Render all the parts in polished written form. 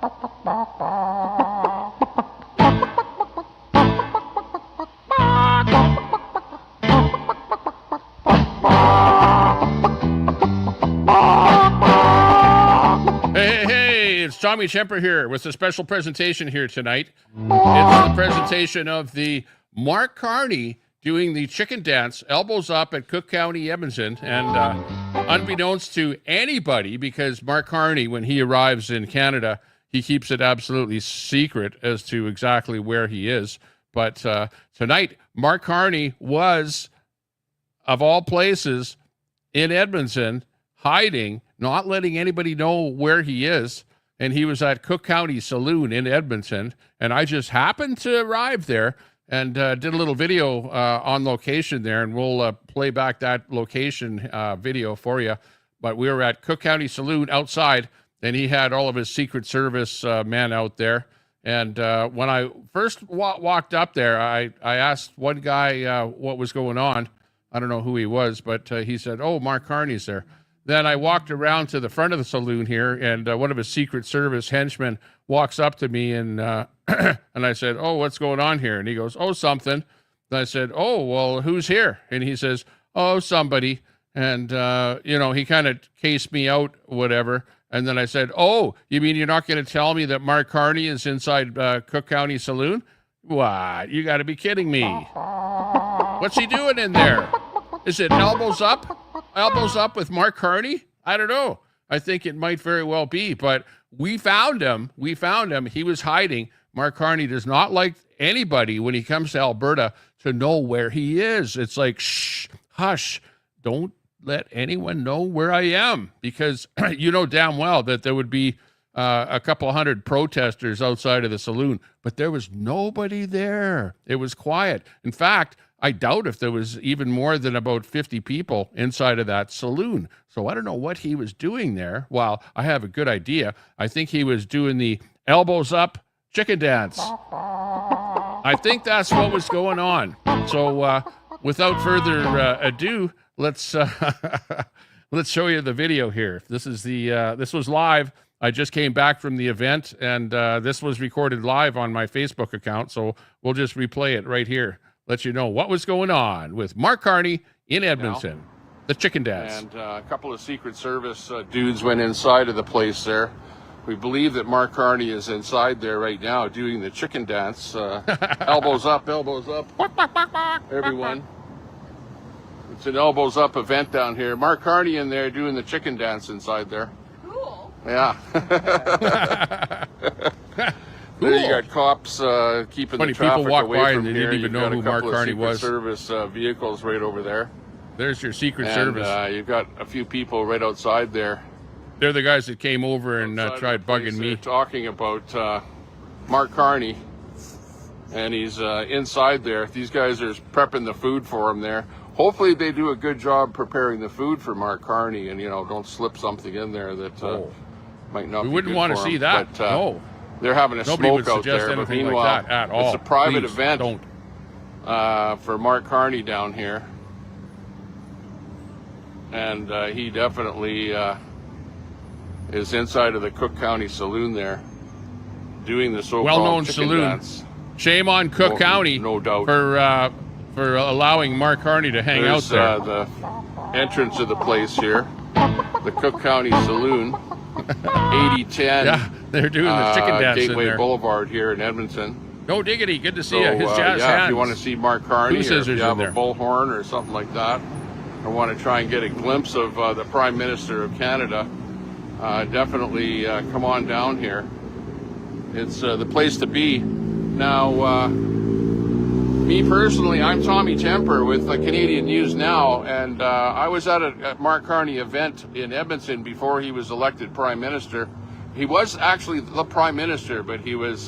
It's Tommy Temper here with a special presentation here tonight. It's the presentation of the Mark Carney doing the chicken dance, elbows up at Cook County, Edmonton. And unbeknownst to anybody, because Mark Carney, when he arrives in Canada, he keeps it absolutely secret as to exactly where he is. But tonight, Mark Carney was, of all places, in Edmonton, hiding, not letting anybody know where he is. And he was at Cook County Saloon in Edmonton, and I just happened to arrive there and did a little video on location there, and we'll play back that location video for you. But we were at Cook County Saloon outside, and he had all of his Secret Service men out there. And when I first walked up there, I asked one guy what was going on. I don't know who he was, but he said, "Oh, Mark Carney's there." Then I walked around to the front of the saloon here, and one of his Secret Service henchmen walks up to me, and and I said, "Oh, what's going on here?" And he goes, "Oh, something." And I said, "Oh, well, who's here?" And he says, "Oh, somebody." And, he kind of cased me out, whatever. And then I said, "Oh, you mean you're not going to tell me that Mark Carney is inside Cook County Saloon?" "What? You got to be kidding me. What's he doing in there? Is it elbows up? Elbows up with Mark Carney? I don't know. I think it might very well be, but we found him. He was hiding. Mark Carney does not like anybody when he comes to Alberta to know where he is. It's like, shh, hush, don't let anyone know where I am, because you know damn well that there would be a couple hundred protesters outside of the saloon, but there was nobody there. It was quiet. In fact, I doubt if there was even more than about 50 people inside of that saloon. So I don't know what he was doing there. Well, I have a good idea. I think he was doing the elbows up chicken dance. I think that's what was going on. So without further ado, let's show you the video here. This was live. I just came back from the event, and this was recorded live on my Facebook account. So we'll just replay it right here. Let you know what was going on with Mark Carney in Edmonton, the chicken dance. And a couple of Secret Service dudes went inside of the place there. We believe that Mark Carney is inside there right now doing the chicken dance. Elbows up, everyone. It's an elbows up event down here. Mark Carney in there doing the chicken dance inside there. Cool. Yeah. Cool. There you got cops keeping the traffic away from here. Didn't even know who Mark Carney was. Service vehicles right over there. There's your Secret Service. You've got a few people right outside there. They're the guys that came over and tried bugging me. Talking about Mark Carney, and he's inside there. These guys are prepping the food for him there. Hopefully they do a good job preparing the food for Mark Carney, and don't slip something in there that might not. We wouldn't want to see that. But, no. They're having a smoke out there, but meanwhile, like that at all. It's a private event for Mark Carney down here. And he definitely is inside of the Cook County Saloon there, doing the so-called well-known saloon dance. Shame on Cook County, no doubt, for allowing Mark Carney to hang out there. The entrance of the place here, the Cook County Saloon, 8010. Yeah. They're doing the chicken dance Gateway in there. Boulevard here in Edmonton. No diggity. Good to see you. His jazz hands. If you want to see Mark Carney, or if you have a bullhorn or something like that, or want to try and get a glimpse of the Prime Minister of Canada, definitely come on down here. It's the place to be. Now, me personally, I'm Tommy Temper with Canadian News Now, and I was at a Mark Carney event in Edmonton before he was elected Prime Minister. He was actually the Prime Minister, but he was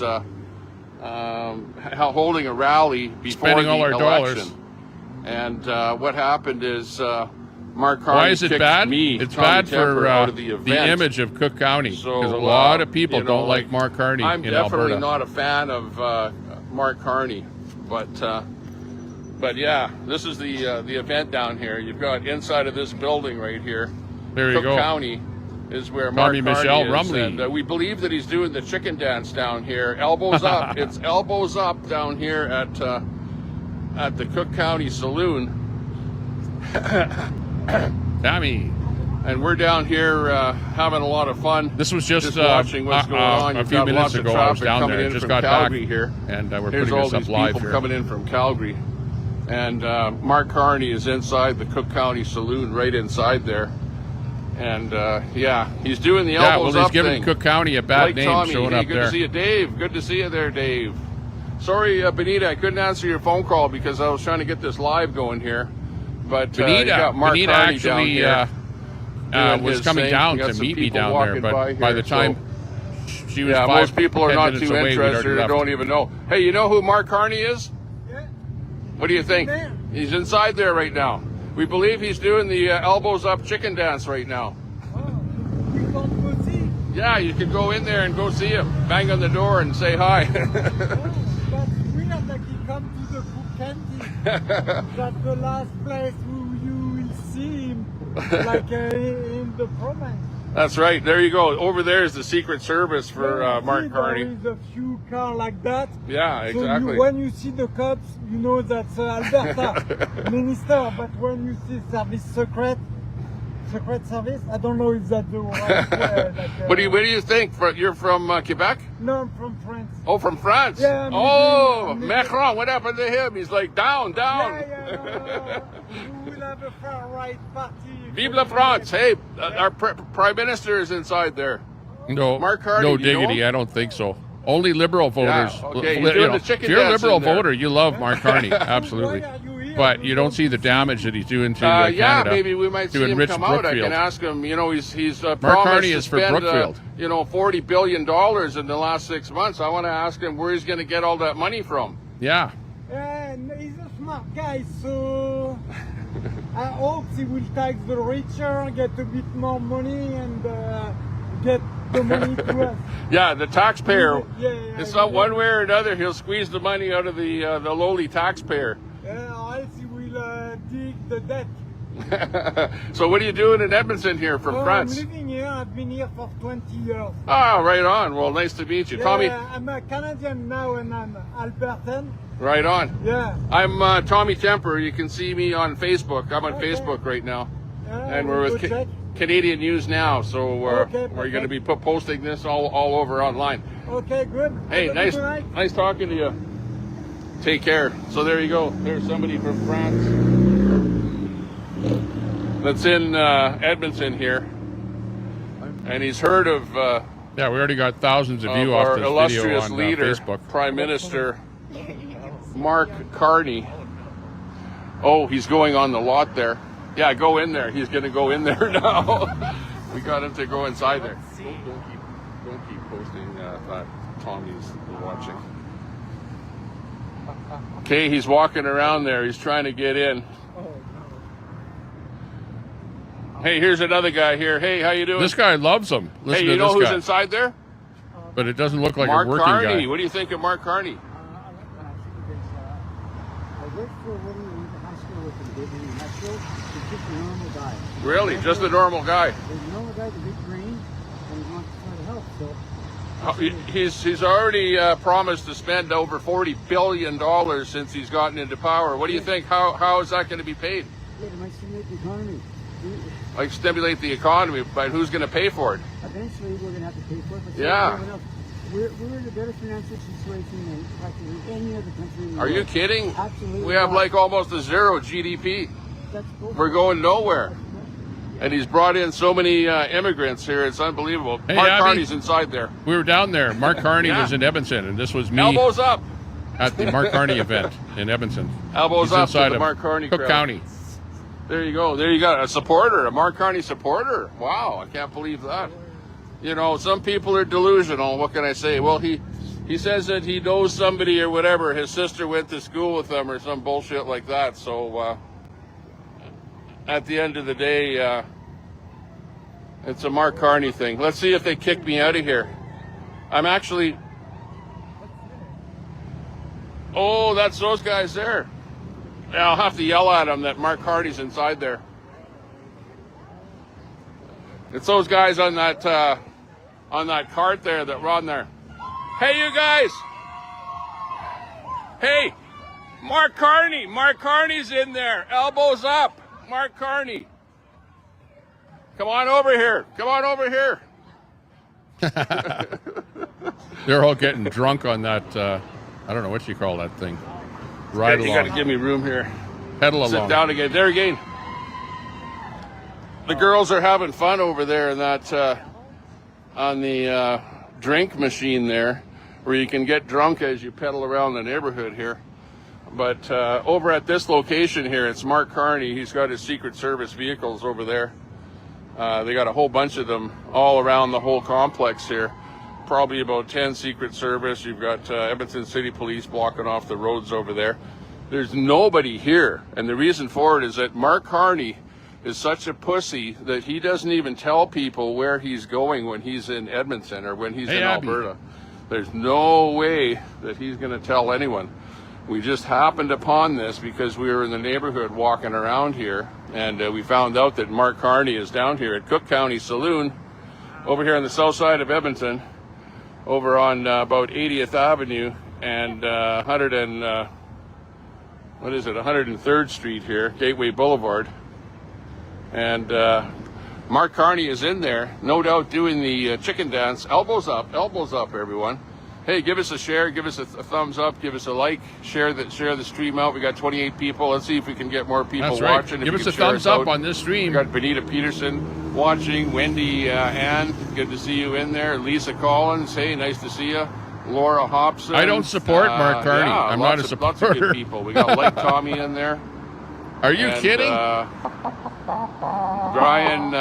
holding a rally before the election. Dollars. And what happened is Mark Carney. Why is it bad? It's bad for the image of Cook County, because a lot of people don't like Mark Carney in Alberta. I'm definitely not a fan of Mark Carney, but yeah, this is the event down here. You've got inside of this building right here, there you go. Cook County. is where Mark me Carney Michelle is. Rumley. And we believe that he's doing the chicken dance down here. Elbows up. It's elbows up down here at the Cook County Saloon. Tommy. And we're down here having a lot of fun. This was just watching what's going on. a few minutes ago. I was down there. Just got Calgary back here. and we're Here's putting all this up these live people here. coming in from Calgary. And Mark Carney is inside the Cook County Saloon, right inside there. And yeah, he's doing the elbows well, he's up giving thing. Cook County a bad Like name Tommy. showing Hey, up good there. to see you, Dave. Good to see you there, Dave. Sorry, Benita, I couldn't answer your phone call because I was trying to get this live going here. But you got Mark Benita Carney down actually here. was coming down to meet me down there, but by the time she was most people are 10 not minutes too away, we'd already interested or left. don't even know. Hey, you know who Mark Carney is? Yeah. What do you think? He's inside there right now. We believe he's doing the elbows up chicken dance right now. Oh, we can't go see. Yeah, you could go in there and go see him. Bang on the door and say hi. Oh, but we are like he come to the Cook County. That's the last place where you will see him, like in the province. That's right. There you go. Over there is the Secret Service for Mark Carney. There is a few cars like that. Yeah, exactly. So when you see the cops, you know that's Alberta minister. But when you see secret service, I don't know if that's the right way. Like, What do you think? You're from Quebec? No, I'm from France. Oh, from France. Yeah, oh, maybe. Macron. What happened to him? He's like down. Yeah, we will have a far right party. Vive la France. Hey, our Prime Minister is inside there. No, Mark Carney, no do you know diggity. him? I don't think so. Only liberal voters. Yeah, okay, he's doing the chicken if you're a dance liberal in there. voter, you love Mark Carney, absolutely. Why are you here? But you don't see the damage that he's doing to Yeah, Canada. maybe we might see to him enrich come out. I Brookfield. can ask him. You know, he's promised Carney to is for spend, Brookfield. $40 billion in the last 6 months. I want to ask him where he's going to get all that money from. Yeah. And he's a smart guy, so I hope he will tax the richer, get a bit more money, and get the money to us. Yeah, the taxpayer. Yeah, It's not one way or another. He'll squeeze the money out of the lowly taxpayer. Or else he will dig the debt. So what are you doing in Edmonton here from France? I'm living here. I've been here for 20 years. Ah, right on. Well, nice to meet you. Tommy, I'm a Canadian now, and I'm Albertan. right on. Yeah. I'm Tommy Temper. You can see me on Facebook. I'm on Okay. Facebook right now. Yeah, And we're with good check. Canadian News Now, so Okay, we're going to be perfect. posting this all over online. Okay, good. Hey, Have a good night. nice talking to you. Take care. So there you go. There's somebody from France that's in Edmonton here, and he's heard of Yeah, we already got thousands of views our off this illustrious video on leader, Facebook. Prime Minister Mark Carney. Oh, he's going on the lot there. Yeah, go in there. He's going to go in there now. We got him to go inside there. Don't keep posting that Tommy's watching. Okay, he's walking around there. He's trying to get in. Hey, here's another guy here. Hey, how you doing? This guy loves them. Listen Hey, you to know this who's guy. inside there? But it doesn't look like Mark a working Carney. guy. What do you think of Mark Carney? I worked for a woman who went to high school with him, David in Nashville. He's just a normal guy. Really? Just a normal guy? He's a normal guy with a big brain, and he wants to try to help, so... He's already promised to spend over $40 billion since he's gotten into power. What do you think? How is that going to be paid? Yeah, it might stimulate the economy. Like stimulate the economy, but who's going to pay for it? Eventually, we're going to have to pay for it. But Yeah. everyone else, we're in a better financial situation than practically any other country in the Are world. you kidding? Absolutely We have not. like almost a zero GDP. That's bullshit. We're going nowhere. And he's brought in so many immigrants here. It's unbelievable. Hey, Mark Abby. Carney's inside there. We were down there. Mark Carney Yeah. was in Edmonton, and this was me Elbows up. at the Mark Carney event in Edmonton. Elbows He's up to inside the of Mark Carney Cook crowd. County. There you go. There you got a supporter, a Mark Carney supporter. Wow, I can't believe that. You know, some people are delusional. What can I say? Well, he says that he knows somebody or whatever. His sister went to school with him or some bullshit like that. So at the end of the day, it's a Mark Carney thing. Let's see if they kick me out of here. I'm actually... Oh, that's those guys there. Yeah, I'll have to yell at him that Mark Carney's inside there. It's those guys on that cart there that run there. Hey, you guys! Hey, Mark Carney. Mark Carney's in there. Elbows up. Mark Carney. Come on over here. Come on over here. They're all getting drunk on that. I don't know what you call that thing. Ride along. You got to give me room here. Pedal along. Sit down again. There again. The girls are having fun over there in that on the drink machine there, where you can get drunk as you pedal around the neighborhood here. But over at this location here, it's Mark Carney. He's got his Secret Service vehicles over there. They got a whole bunch of them all around the whole complex here. Probably about 10 Secret Service. You've got Edmonton City Police blocking off the roads over there. There's nobody here. And the reason for it is that Mark Carney is such a pussy that he doesn't even tell people where he's going when he's in Edmonton or when he's in Alberta. There's no way that he's going to tell anyone. We just happened upon this because we were in the neighborhood walking around here, and we found out that Mark Carney is down here at Cook County Saloon over here on the south side of Edmonton, over on about 80th Avenue and 103rd Street here, Gateway Boulevard. And Mark Carney is in there, no doubt doing the chicken dance. Elbows up, everyone. Hey, give us a share, give us a thumbs up, give us a like, share the stream out. We got 28 people. Let's see if we can get more people watching. Give us a thumbs up on this stream. We got Benita Peterson watching, Wendy Ann, good to see you in there. Lisa Collins, hey, nice to see you. Laura Hobson. I don't support Mark Carney. Yeah, I'm not a supporter. Lots of good people. We got Like Tommy in there. Are you kidding? Brian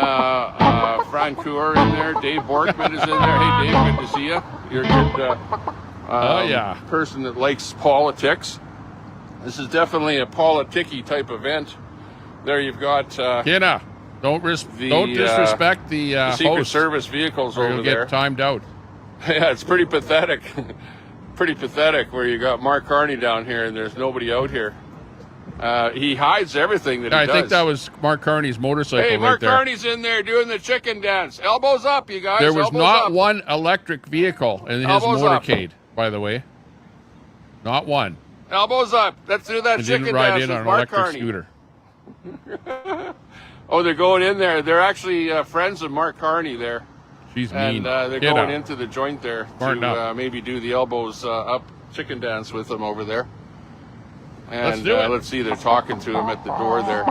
Francoeur in there. Dave Borkman is in there. Hey, Dave, good to see you. You're a good person that likes politics. This is definitely a politicky type event. There you've got... don't disrespect the Secret host, Service vehicles or over you'll there. Get timed out. Yeah, it's pretty pathetic. Pretty pathetic where you got Mark Carney down here and there's nobody out here. He hides everything that he does. I think that was Mark Carney's motorcycle. Hey, Mark right there. Carney's in there doing the chicken dance. Elbows up, you guys. There was Elbows not up. one electric vehicle in his Elbows motorcade, by the way. Not one. Elbows up. Let's do that He chicken didn't ride dance in with on an Mark electric Carney. scooter. Oh, they're going in there. They're actually friends of Mark Carney there. She's mean. And they're going into the joint there to maybe do the elbows up chicken dance with them over there. And let's do it. Let's see, they're talking to him at the door there.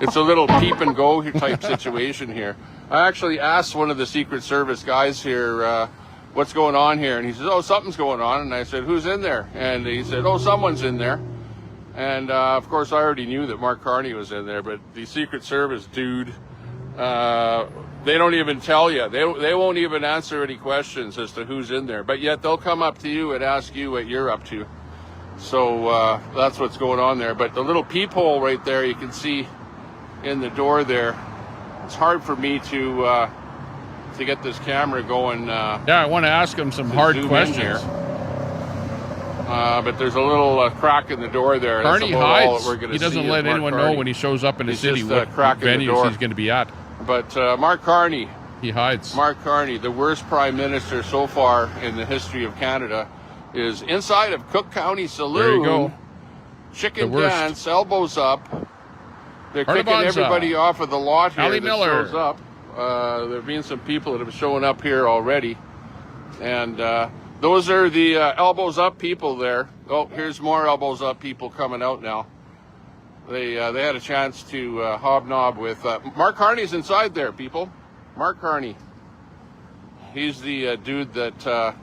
It's a little peep and go type situation here. I actually asked one of the Secret Service guys here, what's going on here? And he says, oh, something's going on. And I said, who's in there? And he said, oh, someone's in there. And of course, I already knew that Mark Carney was in there, but the Secret Service dude, they don't even tell you. They won't even answer any questions as to who's in there. But yet they'll come up to you and ask you what you're up to. So that's what's going on there. But the little peephole right there, you can see in the door there. It's hard for me to get this camera going. I want to ask him some hard questions here. But there's a little crack in the door there. Carney hides. We're He doesn't let anyone know when he shows up in the city what venues he's going to be at. But Mark Carney. He hides. Mark Carney, the worst prime minister so far in the history of Canada, is inside of Cook County Saloon. There you go. Chicken dance, elbows up. They're kicking everybody off of the lot here Ali that Miller. shows up. There have been some people that have shown up here already. And those are the elbows up people there. Oh, here's more elbows up people coming out now. They had a chance to hobnob with... Mark Carney's inside there, people. Mark Carney. He's the dude that...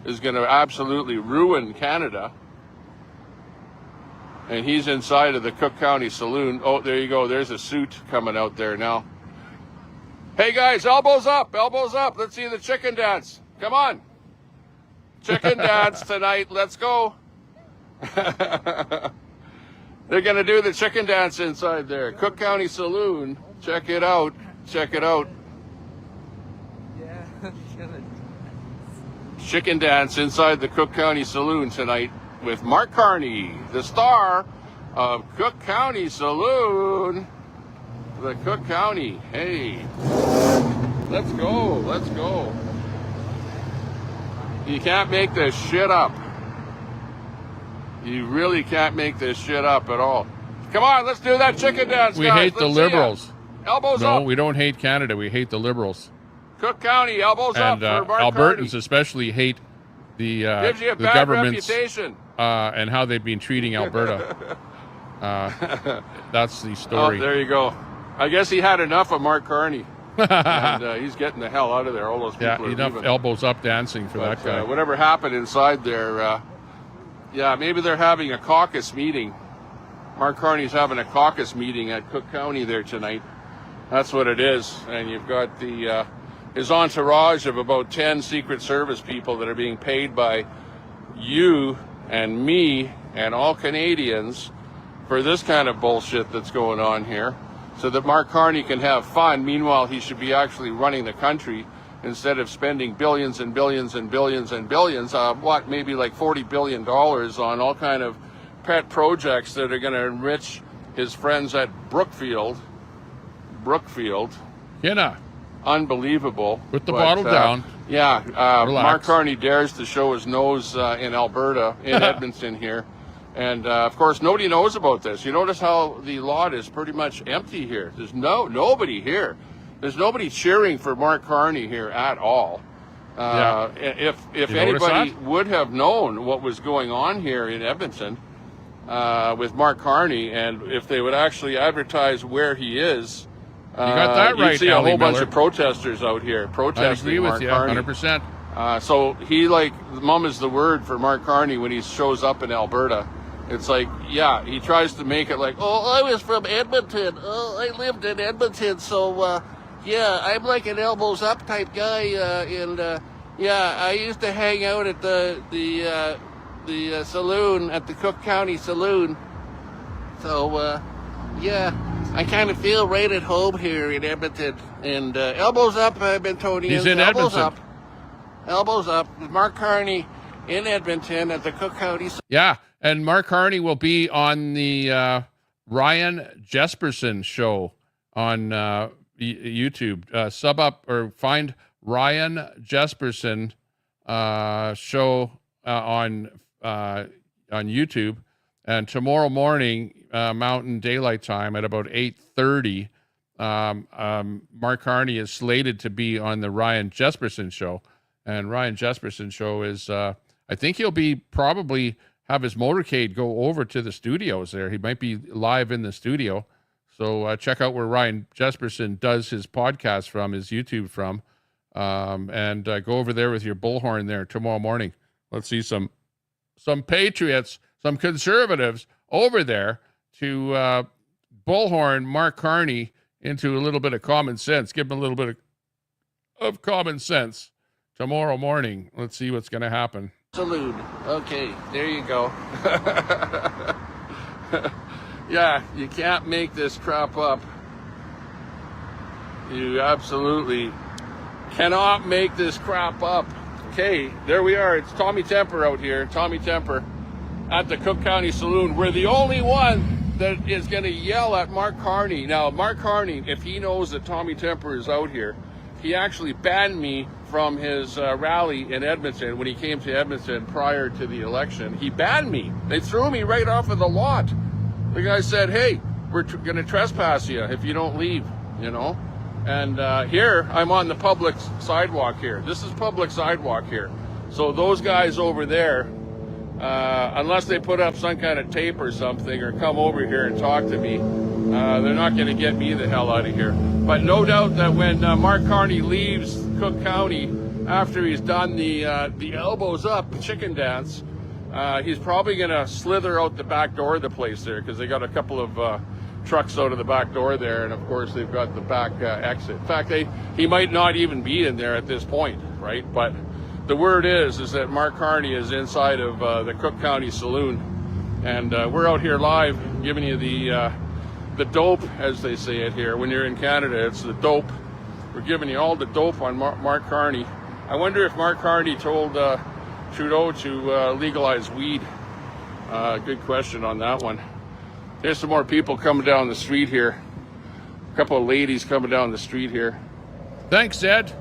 is going to absolutely ruin Canada. And he's inside of the Cook County Saloon. Oh, there you go. There's a suit coming out there now. Hey, guys, elbows up. Elbows up. Let's see the chicken dance. Come on. Chicken dance tonight. Let's go. They're going to do the chicken dance inside there. Cook County Saloon. Check it out. Check it out. Chicken dance inside the Cook County Saloon tonight with Mark Carney, the star of Cook County Saloon. The Cook County, hey. Let's go. Let's go. You can't make this shit up. You really can't make this shit up at all. Come on, let's do that chicken dance, We guys. hate the Let's see ya. Liberals. Elbows No, up. we don't hate Canada. We hate the Liberals. Cook County, elbows up And for Mark Albertans Carney. especially hate the Gives you a the bad government's reputation. and how they've been treating Alberta. That's the Oh, story. there you go. I guess he had enough of Mark Carney. And he's getting the hell out of there. All those people Yeah, are enough leaving. elbows up dancing for But, that guy. whatever happened inside there, yeah, maybe they're having a caucus meeting. Mark Carney's having a caucus meeting at Cook County there tonight. That's what it is. And you've got the his entourage of about 10 Secret Service people that are being paid by you and me and all Canadians for this kind of bullshit that's going on here, so that Mark Carney can have fun. Meanwhile, he should be actually running the country instead of spending billions and billions and billions and billions, maybe like $40 billion on all kind of pet projects that are going to enrich his friends at Brookfield. Hina, Unbelievable. put the bottle down. Yeah, Mark Relax. Carney dares to show his nose in Alberta, in Edmonton here. And of course, nobody knows about this. You notice how the lot is pretty much empty here. There's nobody here. There's nobody cheering for Mark Carney here at all. If You notice anybody that? would have known what was going on here in Edmonton with Mark Carney, and if they would actually advertise where he is, You got that right, you'd see a Ally whole bunch Miller. of protesters out here I protesting agree with Mark you, Carney. 100%. So he mum is the word for Mark Carney when he shows up in Alberta. It's like, yeah, he tries to make it like, oh, I was from Edmonton. Oh, I lived in Edmonton. So, yeah, I'm like an elbows up type guy. Yeah, I used to hang out at the saloon, at the Cook County Saloon. So, yeah, I kind of feel right at home here in Edmonton. And elbows up, Edmontonians. He's in elbows Edmonton. up. Elbows up. Mark Carney in Edmonton at the Cook County. Yeah, and Mark Carney will be on the Ryan Jesperson show on YouTube. Sub up or find Ryan Jesperson show on YouTube, and tomorrow morning Mountain Daylight Time at about 8:30. Mark Carney is slated to be on the Ryan Jesperson show, and Ryan Jesperson show is I think he'll be probably have his motorcade go over to the studios there. He might be live in the studio. So check out where Ryan Jesperson does his podcast from, his YouTube from, and go over there with your bullhorn there tomorrow morning. Let's see some patriots, some conservatives over there to bullhorn Mark Carney into a little bit of common sense. Give him a little bit of common sense tomorrow morning. Let's see what's going to happen. Salute. Okay, there you go. Yeah, you can't make this crap up. You absolutely cannot make this crap up. Okay, there we are. It's Tommy Temper out here. Tommy Temper at the Cook County Saloon. We're the only one that is going to yell at Mark Carney. Now, Mark Carney, if he knows that Tommy Temper is out here, he actually banned me from his rally in Edmonton when he came to Edmonton prior to the election. He banned me. They threw me right off of the lot. The guy said, hey, we're going to trespass you if you don't leave, you know. And here, I'm on the public sidewalk here. This is public sidewalk here. So those guys over there, unless they put up some kind of tape or something or come over here and talk to me, they're not going to get me the hell out of here. But no doubt that when Mark Carney leaves Cook County after he's done the elbows up chicken dance, he's probably going to slither out the back door of the place there, because they got a couple of trucks out of the back door there, and of course they've got the back exit. In fact, he might not even be in there at this point, right? But the word is that Mark Carney is inside of the Cook County Saloon, and we're out here live giving you the dope, as they say it here. When you're in Canada, it's the dope. We're giving you all the dope on Mark Carney. I wonder if Mark Carney told Trudeau to legalize weed. Good question on that one. There's some more people coming down the street here. A couple of ladies coming down the street here. Thanks, Ed.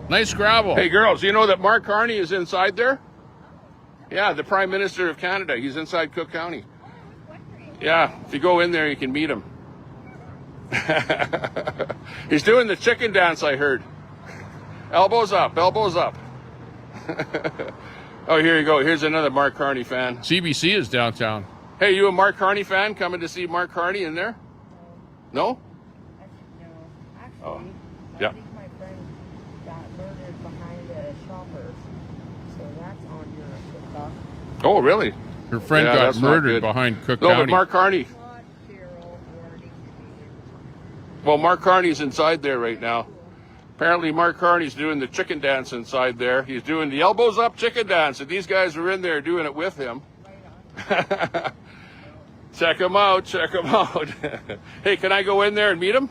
Nice gravel. Hey, girls, you know that Mark Carney is inside there? Yeah, the Prime Minister of Canada. He's inside Cook County. Yeah, if you go in there, you can meet him. He's doing the chicken dance, I heard. Elbows up, elbows up. Oh, here you go. Here's another Mark Carney fan. CBC is downtown. Hey, you a Mark Carney fan coming to see Mark Carney in there? No? No, actually, Oh, yeah. I think my friend got murdered behind a Shoppers, so that's on your TikTok. Oh, really? Her friend Yeah, got that's not murdered good. behind Cook No, County. but Mark Carney. Not Cheryl warning. Well, Mark Carney's inside there right now. Apparently, Mark Carney's doing the chicken dance inside there. He's doing the elbows up chicken dance, and these guys are in there doing it with him. Check him out, check him out. Hey, can I go in there and meet him?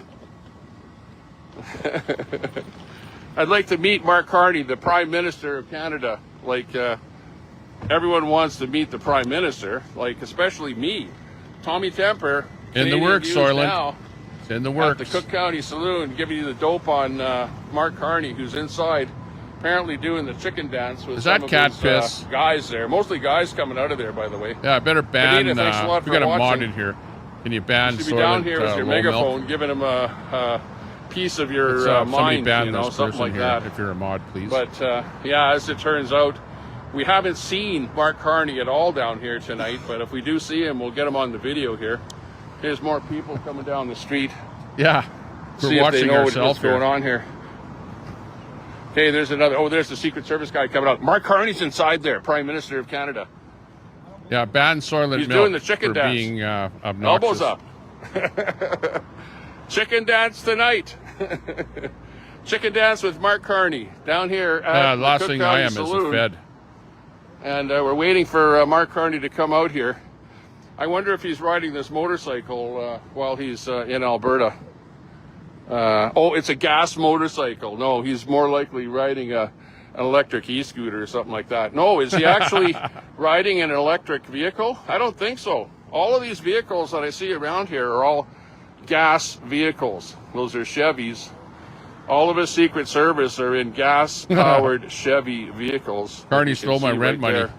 I'd like to meet Mark Carney, the Prime Minister of Canada. Like, everyone wants to meet the Prime Minister, like, especially me. Tommy Temper. In the Canadian works, News Soylent. Now, It's in the at works. the Cook County Saloon, giving you the dope on Mark Carney, who's inside, apparently doing the chicken dance with Is some that of cat his, piss? guys there. Mostly guys coming out of there, by the way. Yeah, I better ban. Anita, thanks a lot we for got a mod watching. in here. Can you ban You should be Soylent, down here with your low megaphone, milk? giving him a piece of your Somebody mind, ban you know, this something person like here, that. if you're a mod, please. But yeah, as it turns out, we haven't seen Mark Carney at all down here tonight. But if we do see him, we'll get him on the video here. Here's more people coming down the street. yeah, we're See if they watching know ourselves what's going on here. Okay, there's another. Oh, there's the Secret Service guy coming out. Mark Carney's inside there, Prime Minister of Canada. Yeah, ban Soylent He's milk doing the chicken for dance. being obnoxious. Elbows up. Chicken dance tonight. Chicken dance with Mark Carney down here at the last Cook thing County I am Saloon. is a Fed. And we're waiting for Mark Carney to come out here. I wonder if he's riding this motorcycle while he's in Alberta. Oh, it's a gas motorcycle. No, he's more likely riding an electric e-scooter or something like that. No, is he actually riding an electric vehicle? I don't think so. All of these vehicles that I see around here are all gas vehicles. Those are Chevys. All of his Secret Service are in gas-powered Chevy vehicles. Carney You can stole my see rent money. there.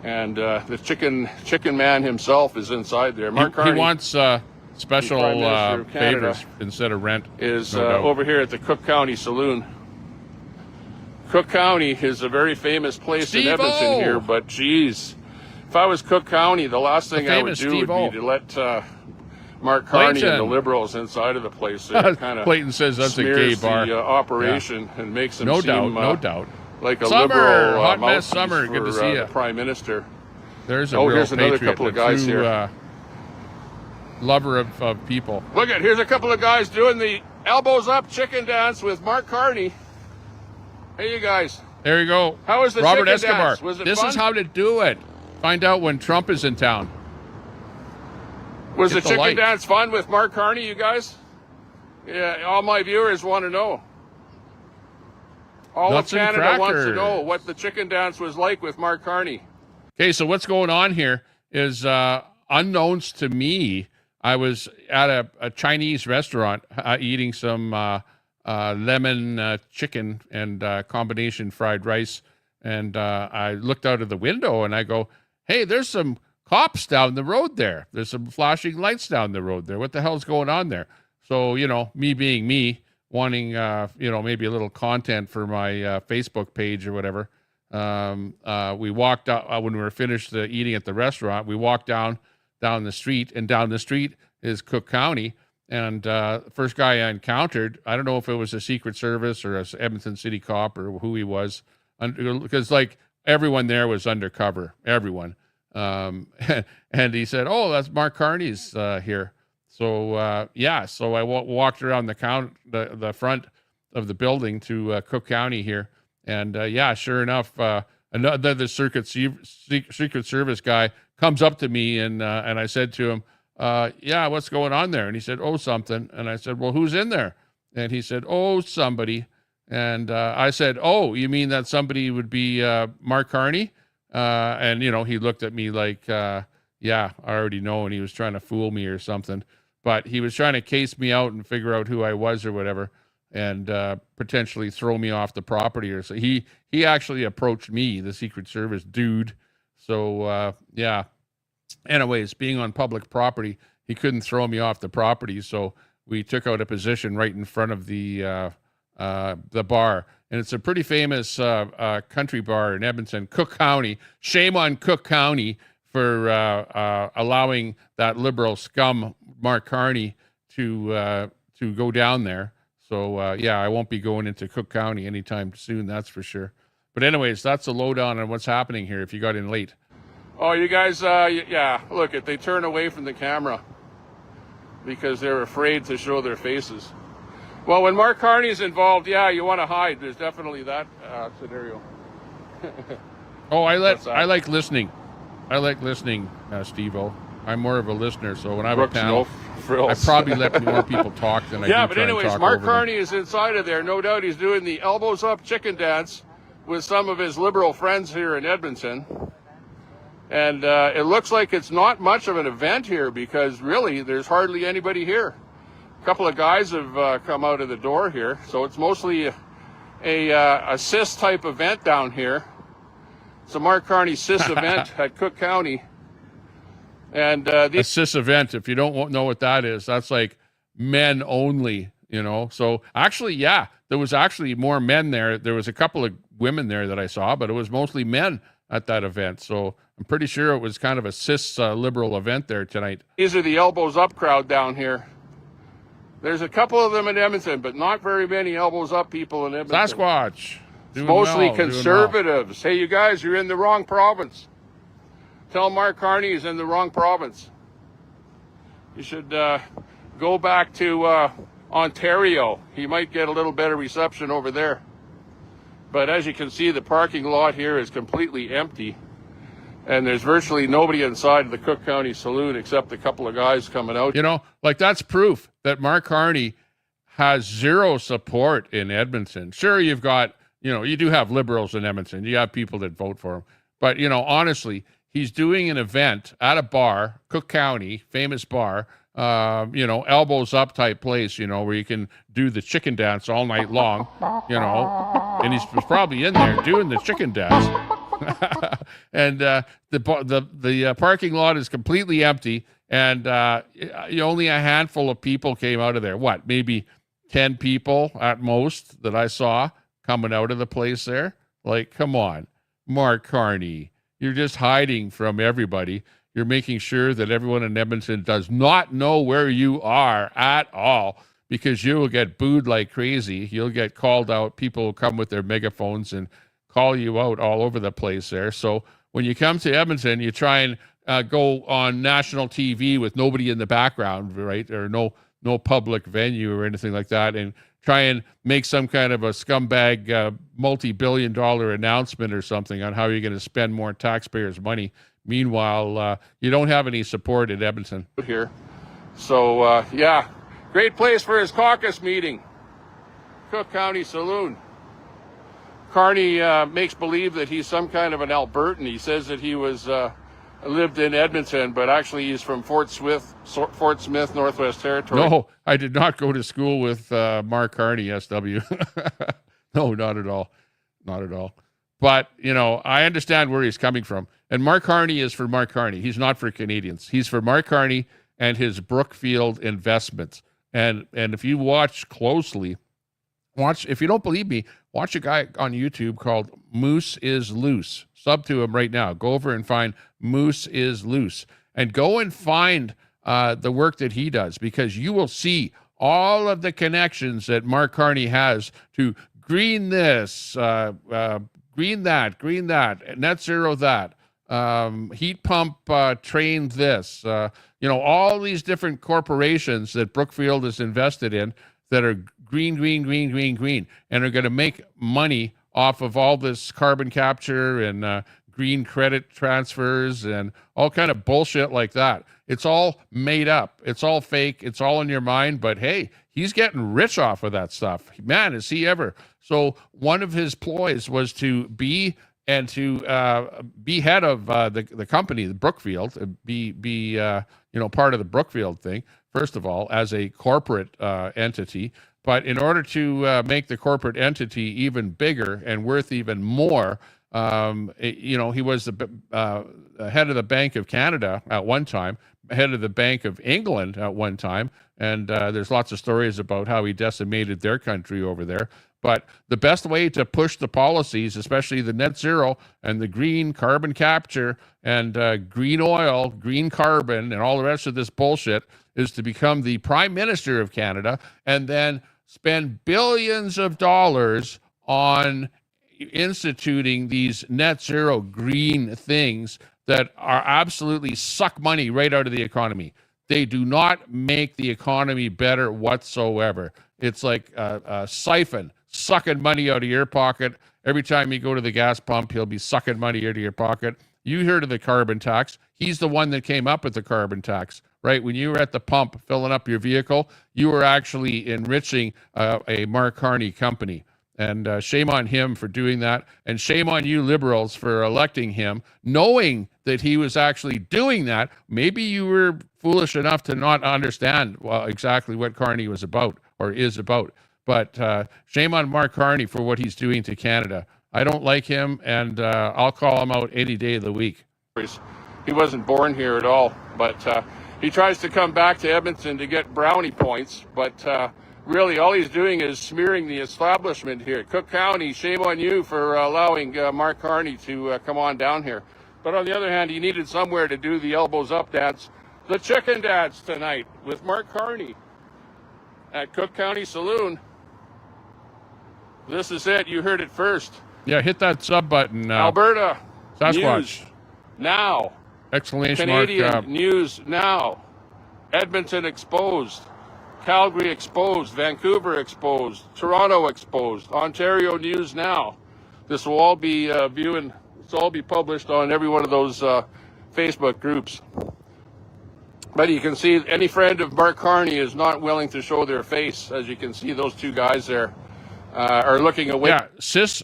And the chicken man himself is inside there. Mark He Carney wants special Prime Minister of Canada favors instead of rent. is no doubt. over here at the Cook County Saloon. Cook County is a very famous place in Steve-O! Edmonton here, but geez, if I was Cook County, the last thing I would famous do would Steve-O. be to let Mark Carney and the Clayton. Liberals inside of the place. It kind of Clayton says that's a gay bar. the operation and makes them No seem doubt, no doubt. like a Summer, liberal hot mess mouthpiece summer, good to for, see the ya. Prime Minister. There's a Oh, real here's another patriot, couple of a guys true, here. Lover of people. Look at, here's a couple of guys doing the elbows up chicken dance with Mark Carney. Hey, you guys. There you go. How was the Robert chicken Escobar. dance? Was it This fun? is how to do it. Find out when Trump is in town. Was Hit the the chicken like. dance fun with Mark Carney, you guys? Yeah, all my viewers want to know. All Nuts of and Canada wants to crackers. know what the chicken dance was like with Mark Carney. Okay, so what's going on here is unknowns to me. I was at a Chinese restaurant eating some lemon chicken and combination fried rice. And I looked out of the window and I go, hey, there's some cops down the road there. There's some flashing lights down the road there. What the hell's going on there? So, you know, me being me, wanting, maybe a little content for my Facebook page or whatever. We walked out when we were finished eating at the restaurant. We walked down the street, and down the street is Cook County. And first guy I encountered, I don't know if it was a Secret Service or a Edmonton City cop or who he was, because like everyone there was undercover, everyone. And he said, "Oh, that's Mark Carney's here." So so I walked around the front of the building to Cook County here, and sure enough, another Secret Service guy comes up to me, and I said to him, what's going on there? And he said, "Oh, something." And I said, "Well, who's in there?" And he said, "Oh, somebody." And I said, "Oh, you mean that somebody would be Mark Carney?" And he looked at me like, I already know, and he was trying to fool me or something. But he was trying to case me out and figure out who I was or whatever. and potentially throw me off the property. Or so he actually approached me, the Secret Service dude. So yeah. Anyways, being on public property, he couldn't throw me off the property, so we took out a position right in front of the bar, and it's a pretty famous country bar in Edmonton, Cook County. Shame on Cook County for allowing that liberal scum Mark Carney to go down there. So yeah, I won't be going into Cook County anytime soon, that's for sure. But anyways, that's a lowdown on what's happening here. If you got in late. Oh, you guys, yeah, look, they turn away from the camera because they're afraid to show their faces. Well, when Mark Carney's involved, yeah, you want to hide. There's definitely that scenario. Oh, I like listening. I like listening, Steve-O. I'm more of a listener, so when I have a panel, I probably let more people talk than I do. Yeah, but try and anyways, talk Mark over Carney them. is inside of there. No doubt he's doing the elbows up chicken dance with some of his liberal friends here in Edmonton. And it looks like it's not much of an event here because really there's hardly anybody here. A couple of guys have come out of the door here, so it's mostly a cis type event down here. It's a Mark Carney cis event at Cook County. And A cis event, if you don't know what that is, that's like men only, you know. So actually, yeah, there was actually more men there. There was a couple of women there that I saw, but it was mostly men at that event. So I'm pretty sure it was kind of a cis liberal event there tonight. These are the elbows up crowd down here. There's a couple of them in Edmonton, but not very many elbows up people in Edmonton. Sasquatch. It's mostly conservatives. Hey, you guys, you're in the wrong province. Tell Mark Carney he's in the wrong province. You should go back to Ontario. He might get a little better reception over there. But as you can see, the parking lot here is completely empty. And there's virtually nobody inside the Cook County Saloon except a couple of guys coming out. You know, like that's proof that Mark Carney has zero support in Edmonton. Sure, you've got, you know, you do have liberals in Edmonton. You have people that vote for him. But, you know, honestly, he's doing an event at a bar, Cook County, famous bar, you know, elbows up type place, you know, where you can do the chicken dance all night long, you know, and he's probably in there doing the chicken dance. And the parking lot is completely empty, and only a handful of people came out of there. What, maybe 10 people at most that I saw coming out of the place there? Like, come on, Mark Carney, you're just hiding from everybody. You're making sure that everyone in Edmonton does not know where you are at all, because you will get booed like crazy. You'll get called out. People will come with their megaphones and call you out all over the place there. So when you come to Edmonton, you try and go on national TV with nobody in the background, right? Or no public venue or anything like that, and try and make some kind of a scumbag multi-billion-dollar announcement or something on how you're going to spend more taxpayers' money. Meanwhile, you don't have any support in Edmonton. Here. So, yeah, great place for his caucus meeting. Cook County Saloon. Carney makes believe that he's some kind of an Albertan. He says that he was lived in Edmonton, but actually he's from Fort Smith, Northwest Territory. No, I did not go to school with Mark Carney, SW. No, not at all. Not at all. But, you know, I understand where he's coming from. And Mark Carney is for Mark Carney. He's not for Canadians. He's for Mark Carney and his Brookfield investments. And if you watch closely, if you don't believe me, watch a guy on YouTube called Moose is Loose. Sub to him right now. Go over and find Moose is Loose. And go and find the work that he does, because you will see all of the connections that Mark Carney has to green this, green that, net zero that, heat pump train this, all these different corporations that Brookfield is invested in that are green, and are going to make money off of all this carbon capture and green credit transfers and all kind of bullshit like that. It's all made up. It's all fake. It's all in your mind. But hey, he's getting rich off of that stuff. Man, is he ever. So one of his ploys was to be head of the company, the Brookfield, be part of the Brookfield thing. First of all, as a corporate entity, But in order to make the corporate entity even bigger and worth even more, he was the head of the Bank of Canada at one time, head of the Bank of England at one time, and there's lots of stories about how he decimated their country over there. But the best way to push the policies, especially the net zero and the green carbon capture and green oil, green carbon, and all the rest of this bullshit, is to become the Prime Minister of Canada and then spend billions of dollars on instituting these net zero green things that are absolutely suck money right out of the economy. They do not make the economy better whatsoever. It's like a siphon sucking money out of your pocket. Every time you go to the gas pump, he'll be sucking money out of your pocket. You heard of the carbon tax. He's the one that came up with the carbon tax, right? When you were at the pump filling up your vehicle, you were actually enriching a Mark Carney company. And shame on him for doing that. And shame on you liberals for electing him, knowing that he was actually doing that. Maybe you were foolish enough to not understand exactly what Carney was about or is about. But shame on Mark Carney for what he's doing to Canada. I don't like him, and I'll call him out any day of the week. He wasn't born here at all, but he tries to come back to Edmonton to get brownie points, but really all he's doing is smearing the establishment here. Cook County, shame on you for allowing Mark Carney to come on down here. But on the other hand, he needed somewhere to do the elbows up dance, the chicken dance tonight with Mark Carney at Cook County Saloon. This is it. You heard it first. Yeah, hit that sub button. Alberta Sasquatch. News now. Exclamation Canadian mark. News now. Edmonton exposed. Calgary exposed. Vancouver exposed. Toronto exposed. Ontario News now. This will all be This will all be published on every one of those Facebook groups. But you can see any friend of Mark Carney is not willing to show their face. As you can see, those two guys there are looking away. Yeah,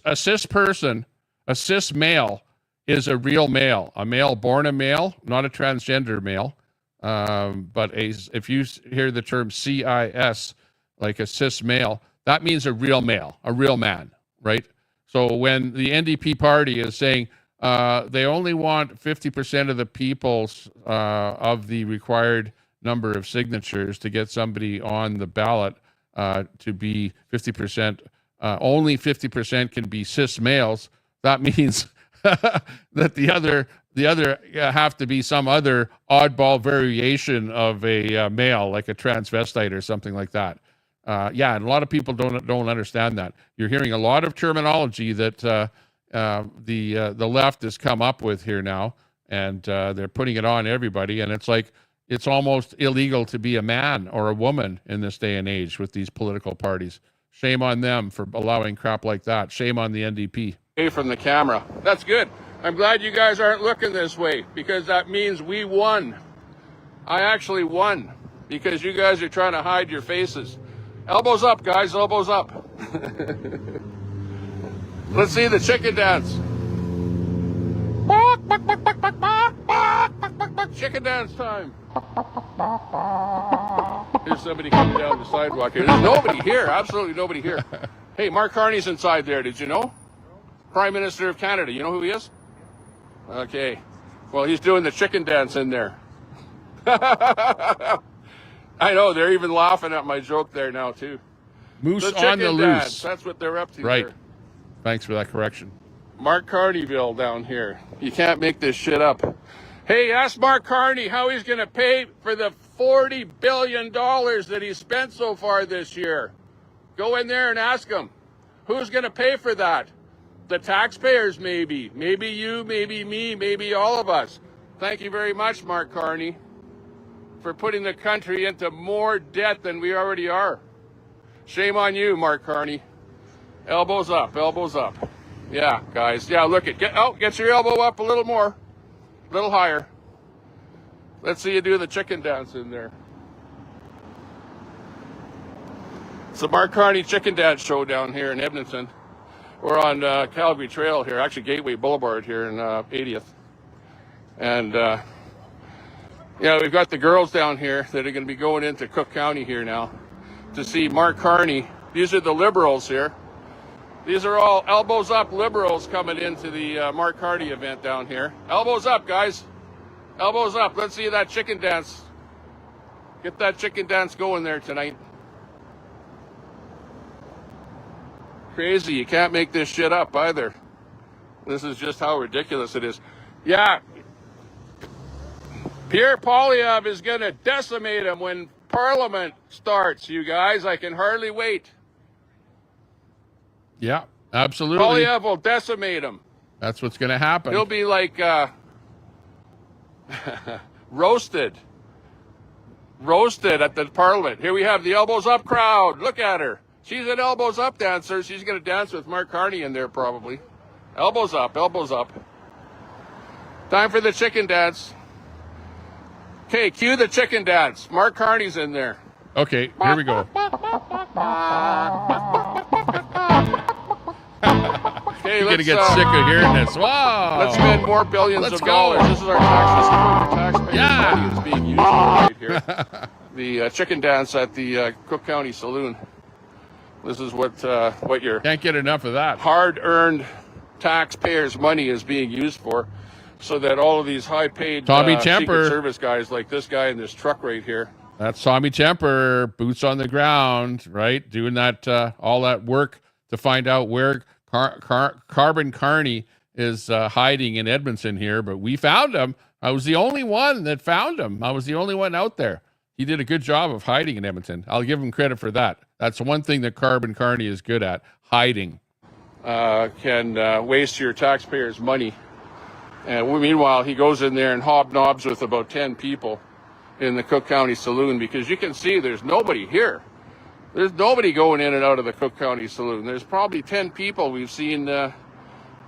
a cis person, a cis male is a real male, a male born a male, not a transgender male. But if you hear the term CIS, like a cis male, that means a real male, a real man, right? So when the NDP party is saying they only want 50% of the people's of the required number of signatures to get somebody on the ballot to be 50%, only 50% can be cis males. That means that the other have to be some other oddball variation of a male, like a transvestite or something like that. Yeah, and a lot of people don't understand that. You're hearing a lot of terminology that the left has come up with here now, and they're putting it on everybody. And it's like it's almost illegal to be a man or a woman in this day and age with these political parties. Shame on them for allowing crap like that. Shame on the NDP. Away from the camera. That's good. I'm glad you guys aren't looking this way, because that means we won. I actually won because you guys are trying to hide your faces. Elbows up, guys, elbows up. Let's see the chicken dance. Chicken dance time. Here's somebody coming down the sidewalk here. There's nobody here, absolutely nobody here. Hey, Mark Carney's inside there, did you know? Prime Minister of Canada, you know who he is? Okay. Well, he's doing the chicken dance in there. I know, they're even laughing at my joke there now, too. Moose on the loose. Dance, that's what they're up to. Right. There. Thanks for that correction. Mark Carneyville down here. You can't make this shit up. Hey, ask Mark Carney how he's going to pay for the $40 billion that he spent so far this year. Go in there and ask him. Who's going to pay for that? The taxpayers, maybe. Maybe you, maybe me, maybe all of us. Thank you very much, Mark Carney, for putting the country into more debt than we already are. Shame on you, Mark Carney. Elbows up, elbows up. Yeah, guys. Yeah, look at get your elbow up a little more. A little higher. Let's see you do the chicken dance in there. It's the Mark Carney Chicken Dance Show down here in Edmonton. We're on Calgary Trail here, actually Gateway Boulevard here in 80th. And yeah, we've got the girls down here that are going to be going into Cook County here now to see Mark Carney. These are the liberals here. These are all elbows up liberals coming into the Mark Carney event down here. Elbows up, guys. Elbows up. Let's see that chicken dance. Get that chicken dance going there tonight. Crazy. You can't make this shit up either. This is just how ridiculous it is. Yeah. Pierre Poilievre is going to decimate him when Parliament starts, you guys. I can hardly wait. Yeah, absolutely. Poilievre will decimate him. That's what's going to happen. He'll be like roasted. Roasted at the Parliament. Here we have the elbows up crowd. Look at her. She's an elbows up dancer. She's going to dance with Mark Carney in there probably. Elbows up, elbows up. Time for the chicken dance. Okay, cue the chicken dance. Mark Carney's in there. Okay, here we go. Okay, You're going to get sick of hearing this. Wow. Let's spend more billions Let's of go. dollars. This is our taxpayers' Yeah. money is being used right here. The chicken dance at the Cook County Saloon. This is what your Can't get enough of that. hard-earned taxpayers' money is being used for, so that all of these high-paid Tommy Secret Temper. Service guys like this guy in this truck right here. That's Tommy Temper, boots on the ground, right? Doing that, all that work to find out where Carbon Carney is hiding in Edmonton here. But we found him. I was the only one that found him. I was the only one out there. He did a good job of hiding in Edmonton. I'll give him credit for that. That's one thing that Carbon Carney is good at, hiding. Can waste your taxpayers' money. And meanwhile, he goes in there and hobnobs with about 10 people in the Cook County Saloon, because you can see there's nobody here. There's nobody going in and out of the Cook County Saloon. There's probably 10 people we've seen go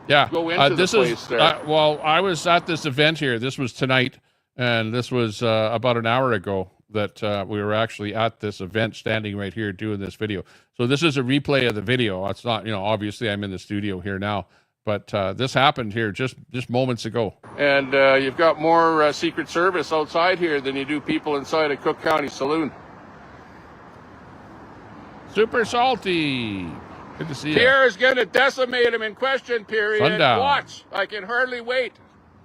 into this the place is, there. well, I was at this event here. This was tonight, and this was about an hour ago that we were actually at this event, standing right here doing this video. So this is a replay of the video. It's not, obviously I'm in the studio here now, but this happened here just moments ago. And you've got more Secret Service outside here than you do people inside a Cook County Saloon. Super salty. Good to see you. Pierre is going to decimate him in question period. Sundown. Watch. I can hardly wait.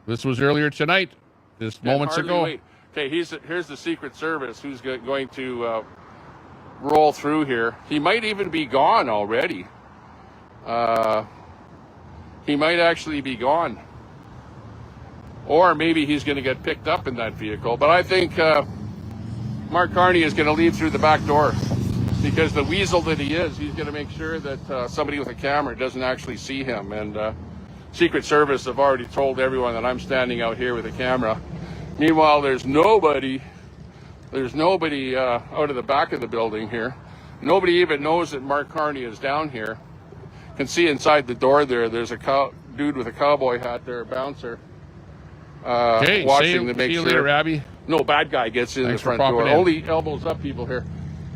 This was earlier tonight, just moments ago. Wait. Okay, here's the Secret Service who's going to roll through here. He might even be gone already. He might actually be gone. Or maybe he's going to get picked up in that vehicle. But I think Mark Carney is going to leave through the back door, because the weasel that he is, he's going to make sure that somebody with a camera doesn't actually see him. And Secret Service have already told everyone that I'm standing out here with a camera. Meanwhile, there's nobody out of the back of the building here. Nobody even knows that Mark Carney is down here. You can see inside the door there's a dude with a cowboy hat there, a bouncer, Okay, watching to make see you sure later, Abby. no bad guy gets in Thanks the for front door. popping in. Only elbows up people here.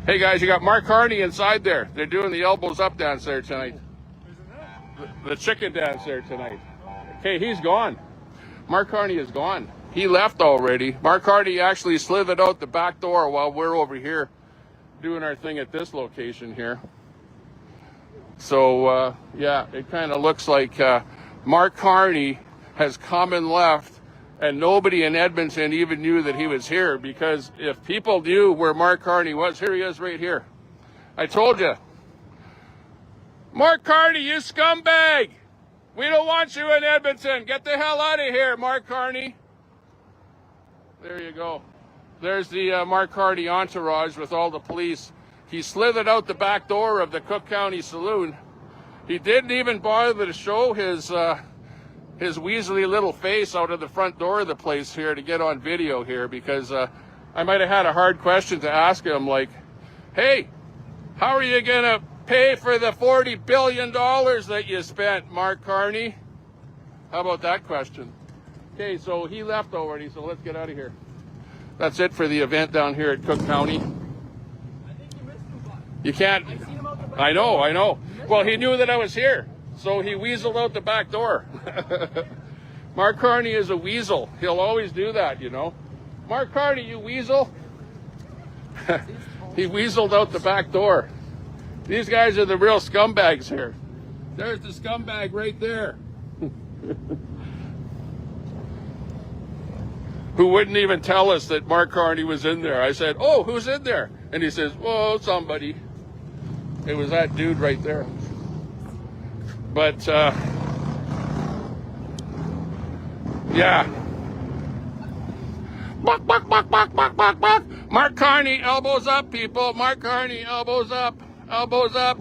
Hey guys, you got Mark Carney inside there. They're doing the elbows up dance there tonight. The chicken dance there tonight. Okay, he's gone. Mark Carney is gone. He left already. Mark Carney actually slithered out the back door while we're over here doing our thing at this location here. So, yeah, it kind of looks like Mark Carney has come and left, and nobody in Edmonton even knew that he was here, because if people knew where Mark Carney was, here he is right here. I told you. Mark Carney, you scumbag! We don't want you in Edmonton. Get the hell out of here, Mark Carney. There you go. There's the Mark Carney entourage with all the police. He slithered out the back door of the Cook County Saloon. He didn't even bother to show his weaselly little face out of the front door of the place here to get on video here, because I might have had a hard question to ask him, like, hey, how are you going to pay for the $40 billion that you spent, Mark Carney? How about that question? Okay, so he left already, so let's get out of here. That's it for the event down here at Cook County. You can't. I know. Well, he knew that I was here, so he weaseled out the back door. Mark Carney is a weasel. He'll always do that, Mark Carney, you weasel. He weaseled out the back door. These guys are the real scumbags here. There's the scumbag right there. Who wouldn't even tell us that Mark Carney was in there. I said, oh, who's in there? And he says, oh, somebody. It was that dude right there. But, yeah. Buck, buck, buck, buck, buck, buck, buck. Mark Carney, elbows up, people. Mark Carney, elbows up, elbows up.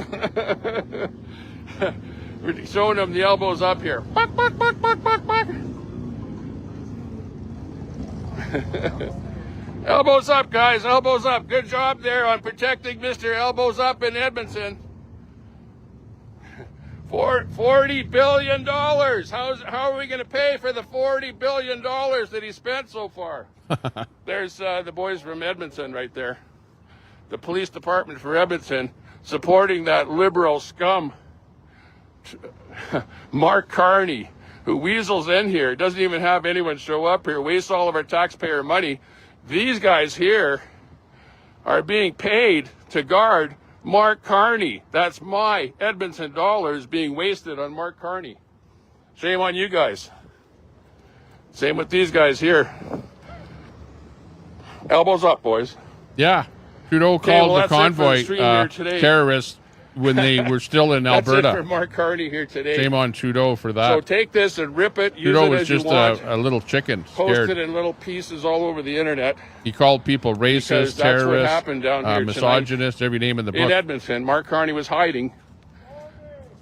We're showing them the elbows up here. Buck, buck, buck, buck, buck, buck. Elbows up, guys, elbows up. Good job there on protecting Mr. Elbows Up in Edmonton. $40 billion. How are we going to pay for the $40 billion that he spent so far? There's the boys from Edmonton right there. The police department for Edmonton supporting that liberal scum, Mark Carney, who weasels in here, doesn't even have anyone show up here, wastes all of our taxpayer money. These guys here are being paid to guard Mark Carney. That's my Edmonton dollars being wasted on Mark Carney. Shame on you guys. Same with these guys here. Elbows up, boys. Yeah. Trudeau called the convoy terrorists when they were still in Alberta. That's it for Mark Carney here today. Shame on Trudeau for that. So take this and rip it, use Trudeau it was as you just want. a little chicken. Post Scared. it in little pieces all over the internet. He called people racist, Because that's what terrorists, happened down here misogynist, every name in the book. in Edmonton. Mark Carney was hiding.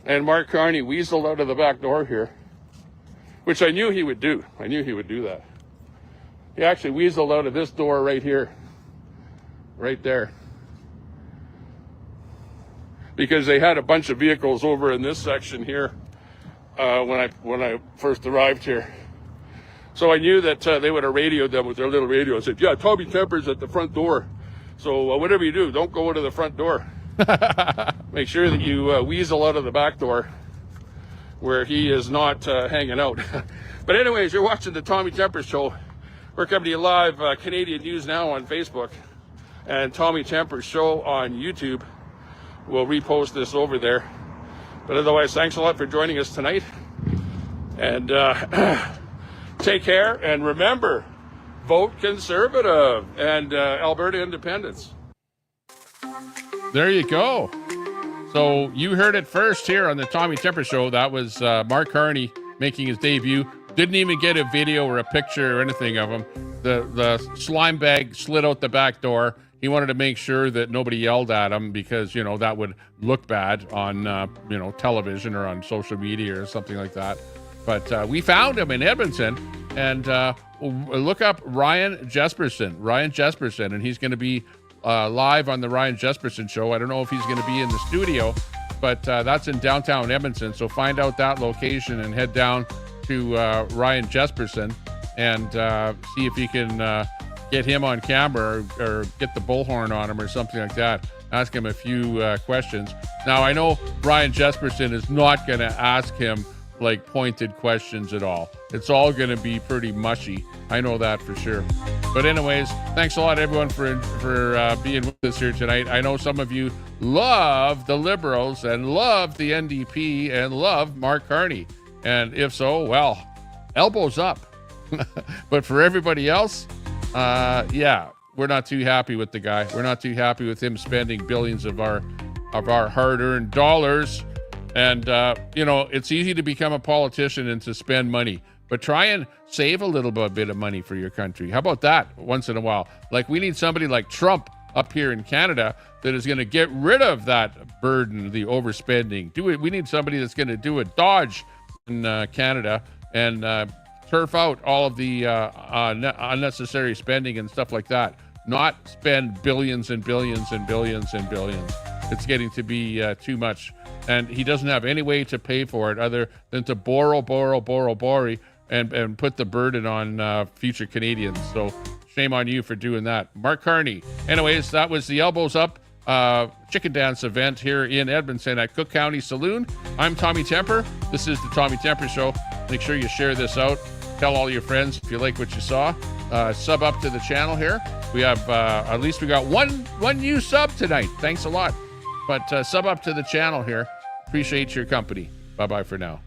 And Mark Carney weaseled out of the back door here. Which I knew he would do. I knew he would do that. He actually weaseled out of this door right here. Right there. Because they had a bunch of vehicles over in this section here when I first arrived here. So I knew that they would have radioed them with their little radio and said, yeah, Tommy Temper's at the front door. So whatever you do, don't go into the front door. Make sure that you weasel out of the back door where he is not hanging out. But anyways, you're watching the Tommy Temper Show. We're coming to you live, Canadian News Now on Facebook and Tommy Temper Show on YouTube. We'll repost this over there. But otherwise, thanks a lot for joining us tonight. And take care. And remember, vote Conservative and Alberta Independence. There you go. So you heard it first here on the Tommy Temper Show. That was Mark Carney making his debut. Didn't even get a video or a picture or anything of him. The slime bag slid out the back door. He wanted to make sure that nobody yelled at him because, you know, that would look bad on, television or on social media or something like that. But we found him in Edmonton, and look up Ryan Jesperson, and he's going to be live on the Ryan Jesperson Show. I don't know if he's going to be in the studio, but that's in downtown Edmonton. So find out that location and head down to Ryan Jesperson and see if you can get him on camera or get the bullhorn on him or something like that. Ask him a few questions. Now, I know Ryan Jesperson is not going to ask him like pointed questions at all. It's all going to be pretty mushy. I know that for sure. But anyways, thanks a lot, everyone, for being with us here tonight. I know some of you love the Liberals and love the NDP and love Mark Carney. And if so, well, elbows up. But for everybody else, we're not too happy with the guy. We're not too happy with him spending billions of our hard-earned dollars. And, it's easy to become a politician and to spend money. But try and save a little bit of money for your country. How about that once in a while? Like, we need somebody like Trump up here in Canada that is going to get rid of that burden, the overspending. We need somebody that's going to do a dodge in Canada and turf out all of the unnecessary spending and stuff like that. Not spend billions and billions and billions and billions. It's getting to be too much. And he doesn't have any way to pay for it other than to borrow, and put the burden on future Canadians. So shame on you for doing that. Mark Carney. Anyways, that was the Elbows Up chicken dance event here in Edmonton at Cook County Saloon. I'm Tommy Temper. This is the Tommy Temper Show. Make sure you share this out. Tell all your friends if you like what you saw. Sub up to the channel here. We have at least we got one new sub tonight. Thanks a lot. But sub up to the channel here. Appreciate your company. Bye bye for now.